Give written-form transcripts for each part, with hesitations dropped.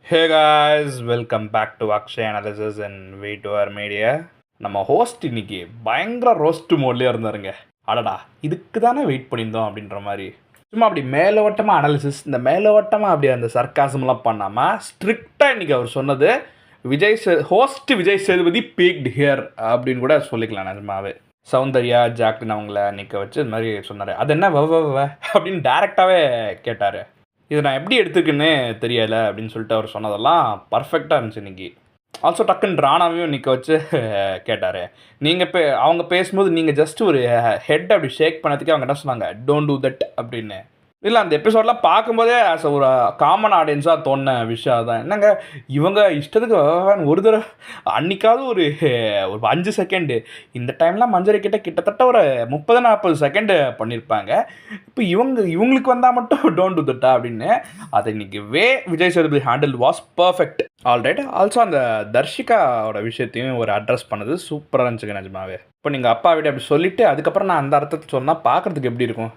Hey guys, welcome back to Akshay analysis and wait over media. நம்ம host இன்னைக்கு பயங்கர roast மோட்லேயே இருந்தாருங்க. அடடா, இதுக்கு தானே வெயிட் பண்ணியிருந்தோம் அப்படின்ற மாதிரி. சும்மா அப்படி மேலோட்டமாக அனாலிசிஸ், இந்த மேலோட்டமாக அப்படி அந்த சர்க்காசம்லாம் பண்ணாமல் ஸ்ட்ரிக்டாக இன்றைக்கி அவர் சொன்னது ஹோஸ்ட் விஜய் சேதுபதி பீக்ட் ஹியர் அப்படின்னு கூட சொல்லிக்கலாம். நிஜமாவே சௌந்தர்யா ஜாக்லின் அவங்கள நிற்க வச்சு இது மாதிரி சொன்னார். அது என்ன அப்படின்னு டேரெக்டாகவே கேட்டார். இது நான் எப்படி எடுத்துக்குன்னு தெரியலை அப்படின்னு சொல்லிட்டு அவர் சொன்னதெல்லாம் பர்ஃபெக்டாக இருந்துச்சு இன்றைக்கி. ஆல்சோ டக்குன்னு ராணாவையும் நிற்க வச்சு கேட்டார். நீங்கள் அவங்க பேசும்போது நீங்கள் ஜஸ்ட் ஒரு ஹெட் அப்படி ஷேக் பண்ணதுக்கே அவங்க என்ன சொன்னாங்க, டோன்ட் டூ தட் அப்படின்னு. இல்லை, அந்த எபிசோடெலாம் பார்க்கும்போதே ஆஸ் ஒரு காமன் ஆடியன்ஸாக தோணின விஷயம் தான். என்னங்க இவங்க இஷ்டத்துக்கு ஒரு தடவை அன்றைக்காவது ஒரு 5 செகண்டு, இந்த டைம்லாம் மஞ்சரி கிட்டத்தட்ட ஒரு 30-40 செகண்டு பண்ணியிருப்பாங்க. இப்போ இவங்களுக்கு வந்தால் மட்டும் டோன்ட் டு தட்டா அப்படின்னு. அதை இன்றைக்கி Vijay Sethupathi handle was perfect. Alright. Also அந்த தர்ஷிகாவோட விஷயத்தையும் ஒரு அட்ரஸ் பண்ணது சூப்பராக இருந்துச்சுங்க நிஜமாவே. இப்போ நீங்கள் அப்பா விட அப்படி சொல்லிவிட்டு அதுக்கப்புறம் நான் அந்த அர்த்தத்தை சொன்னால் பார்க்குறதுக்கு எப்படி இருக்கும்,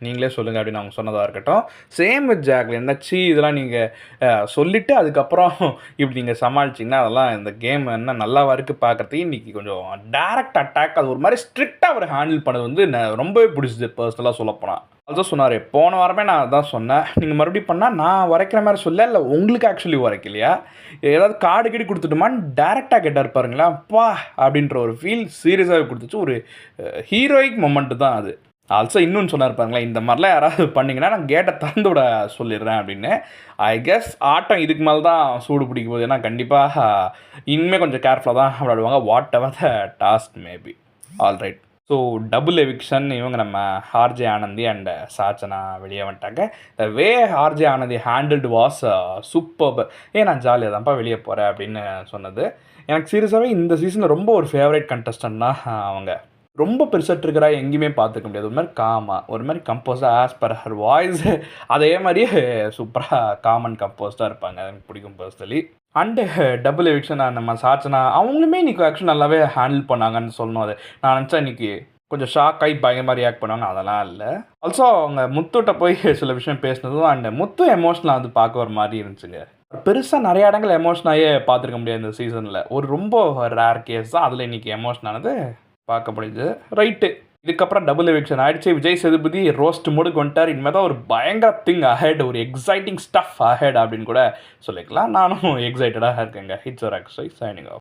நீங்களே சொல்லுங்கள் அப்படின்னு அவங்க சொன்னதாக இருக்கட்டும். சேம் வித் ஜாக்லின் என்னாச்சு, இதெல்லாம் நீங்கள் சொல்லிவிட்டு அதுக்கப்புறம் இப்படி நீங்கள் சமாளிச்சிங்கன்னா அதெல்லாம் இந்த கேம் என்ன நல்லாவா இருக்குது பார்க்குறதுக்கு. இன்றைக்கி கொஞ்சம் டேரக்ட் அட்டாக், அது ஒரு மாதிரி ஸ்ட்ரிக்டாக அவர் ஹேண்டில் பண்ணது வந்து ரொம்பவே பிடிச்சிது பர்சனலாக சொல்லப்போனால். அதுதான் சொன்னார், போன வாரமே நான் அதான் சொன்னேன், நீங்கள் மறுபடியும் பண்ணால் நான் வரைக்கிற மாதிரி சொல்ல, இல்லை உங்களுக்கு ஆக்சுவலி வரைக்கலையா, ஏதாவது கார்டு கீடு கொடுத்துட்டுமான்னு டேரெக்டாக கேட்டார் பாருங்களா. அப்பா அப்படின்ற ஒரு ஃபீல் சீரியஸாகவே கொடுத்துச்சு. ஒரு ஹீரோயிக் மொமெண்ட்டு தான் அது. ஆல்சோ இன்னொன்று சொன்னார் பாருங்களேன், இந்த மாதிரிலாம் யாராவது பண்ணிங்கன்னா நான் கேட்டை திறந்து விட சொல்லிடுறேன் அப்படின்னு. ஐ கெஸ் ஆட்டம் இதுக்கு மேலே தான் சூடு பிடிக்கும் போது, ஏன்னா கண்டிப்பாக இனிமேல் கொஞ்சம் கேர்ஃபுல்லாக தான் விளையாடுவாங்க, whatever the task maybe. Alright. So double eviction, இவங்க நம்ம ஆர்ஜே ஆனந்தி அண்ட் சாச்சனா வெளியே வந்துட்டாங்க. The way RJ Anandhi handled was super. நான் ஜாலியாக தான்ப்பா வெளியே போகிறேன் அப்படின்னு சொன்னது. எனக்கு சீரியஸாகவே இந்த சீசனில் ரொம்ப ஒரு ஃபேவரட் கண்டஸ்டன்ட்னா அவங்க. ரொம்ப பெருசாக இருக்கிறா எங்கேயுமே பார்த்துக்க முடியாது. ஒரு மாதிரி காமாக, ஒரு மாதிரி கம்போஸாக, ஆஸ் பர் ஹர் வாய்ஸ் அதே மாதிரியே சூப்பராக காமன் கம்போஸ்டாக இருப்பாங்க. எனக்கு பிடிக்கும் பர்சனலி. அண்டு டபுள் எவிக்ஷன் நம்ம சாச்சனா அவங்களுமே இன்றைக்கி ஆக்சுவலி நல்லாவே ஹேண்டில் பண்ணாங்கன்னு சொல்லணும். அது நான் நினச்சா இன்றைக்கி கொஞ்சம் ஷாக் ஆகி பயங்கரமாக ரியாக்ட் பண்ணுவாங்க, அதெல்லாம் இல்லை. ஆல்சோ அவங்க முத்துட்ட போய் சில விஷயம் பேசினதும் அண்ட் முத்து எமோஷனலாக வந்து பார்க்க ஒரு மாதிரி இருந்துச்சுங்க. பெருசாக நிறைய இடங்கள் எமோஷனாகவே பார்த்துருக்க முடியாது இந்த சீசனில். ஒரு ரொம்ப ரேர் கேஸ் தான் அதில் இன்றைக்கி எமோஷனானது பார்க்க முடியுது. ரைட்டு, இதுக்கப்புறம் டபுள் எவிக்ஷன் ஆகிடுச்சு. விஜய் சேதுபதி ரோஸ்ட் மூடுக்கு வந்துட்டார். இனிமேல் தான் ஒரு பயங்கர திங் அஹெட், ஒரு எக்ஸைட்டிங் ஸ்டஃப் அஹெட் அப்படின்னு கூட சொல்லிக்கலாம். நானும் எக்ஸைட்டடாக இருக்கேங்க. இட்ஸ் ஒரு அக்ஷய் சைனிங் ஆஃப்.